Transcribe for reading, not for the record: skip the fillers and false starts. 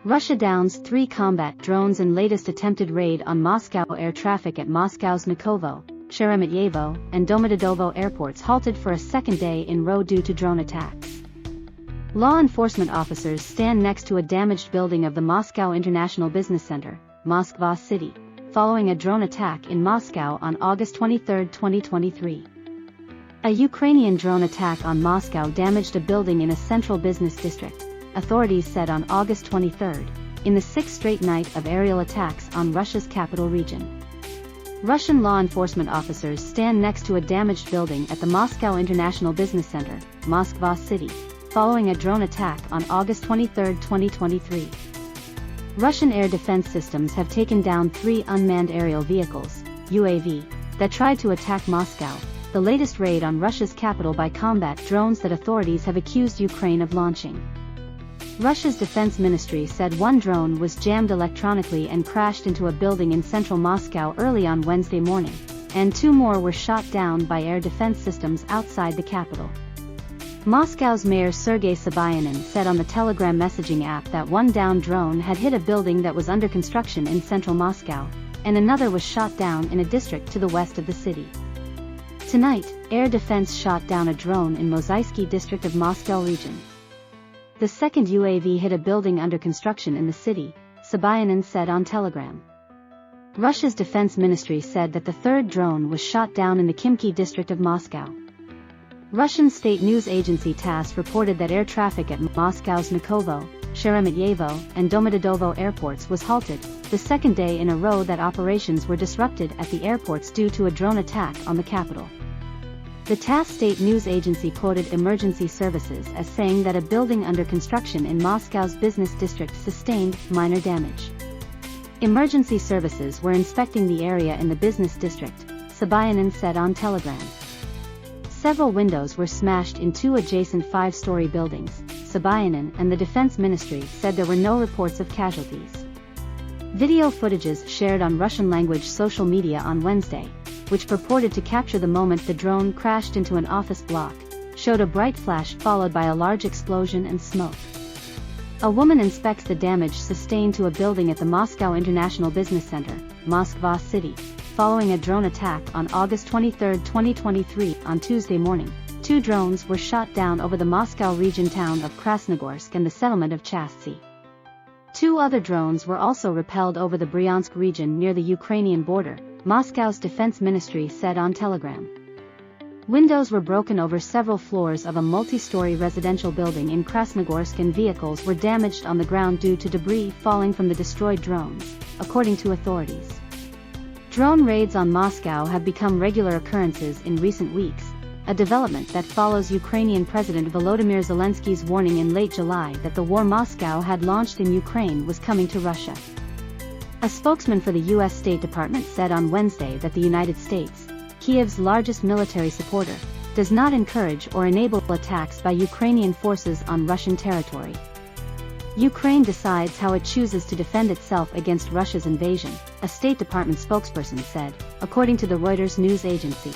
Russia downs 3 combat drones in latest attempted raid on Moscow. Air traffic at Moscow's Vnukovo, Sheremetyevo, and Domodedovo airports halted for a second day in row due to drone attacks. Law enforcement officers stand next to a damaged building of the Moscow International Business Center, Moskva City, following a drone attack in Moscow on August 23, 2023. A Ukrainian drone attack on Moscow damaged a building in a central business district, authorities said on August 23, in the sixth straight night of aerial attacks on Russia's capital region. Russian law enforcement officers stand next to a damaged building at the Moscow International Business Center, Moskva City, following a drone attack on August 23, 2023. Russian air defense systems have taken down 3 unmanned aerial vehicles, UAV, that tried to attack Moscow, the latest raid on Russia's capital by combat drones that authorities have accused Ukraine of launching. Russia's defense ministry said one drone was jammed electronically and crashed into a building in central Moscow early on Wednesday morning, and 2 more were shot down by air defense systems outside the capital. Moscow's mayor Sergei Sobyanin said on the Telegram messaging app that one downed drone had hit a building that was under construction in central Moscow, and another was shot down in a district to the west of the city. Tonight, air defense shot down a drone in Mozaisky district of Moscow region. The second UAV hit a building under construction in the city, Sobyanin said on Telegram. Russia's defense ministry said that the third drone was shot down in the Khimki district of Moscow. Russian state news agency TASS reported that air traffic at Moscow's Vnukovo, Sheremetyevo, and Domodedovo airports was halted, the second day in a row that operations were disrupted at the airports due to a drone attack on the capital. The TASS state news agency quoted emergency services as saying that a building under construction in Moscow's business district sustained minor damage. Emergency services were inspecting the area in the business district, Sobyanin said on Telegram. Several windows were smashed in 2 adjacent 5-story buildings, Sobyanin and the Defense Ministry said there were no reports of casualties. Video footages shared on Russian-language social media on Wednesday, which purported to capture the moment the drone crashed into an office block, showed a bright flash followed by a large explosion and smoke. A woman inspects the damage sustained to a building at the Moscow International Business Center, Moskva City, following a drone attack on August 23, 2023. On Tuesday morning, 2 drones were shot down over the Moscow region town of Krasnogorsk and the settlement of Chastsy. 2 other drones were also repelled over the Bryansk region near the Ukrainian border, Moscow's defense ministry said on Telegram. Windows were broken over several floors of a multi-story residential building in Krasnogorsk and vehicles were damaged on the ground due to debris falling from the destroyed drones, according to authorities. Drone raids on Moscow have become regular occurrences in recent weeks, a development that follows Ukrainian President Volodymyr Zelensky's warning in late July that the war Moscow had launched in Ukraine was coming to Russia. A spokesman for the U.S. State Department said on Wednesday that the United States, Kiev's largest military supporter, does not encourage or enable attacks by Ukrainian forces on Russian territory. Ukraine decides how it chooses to defend itself against Russia's invasion, a State Department spokesperson said, according to the Reuters news agency.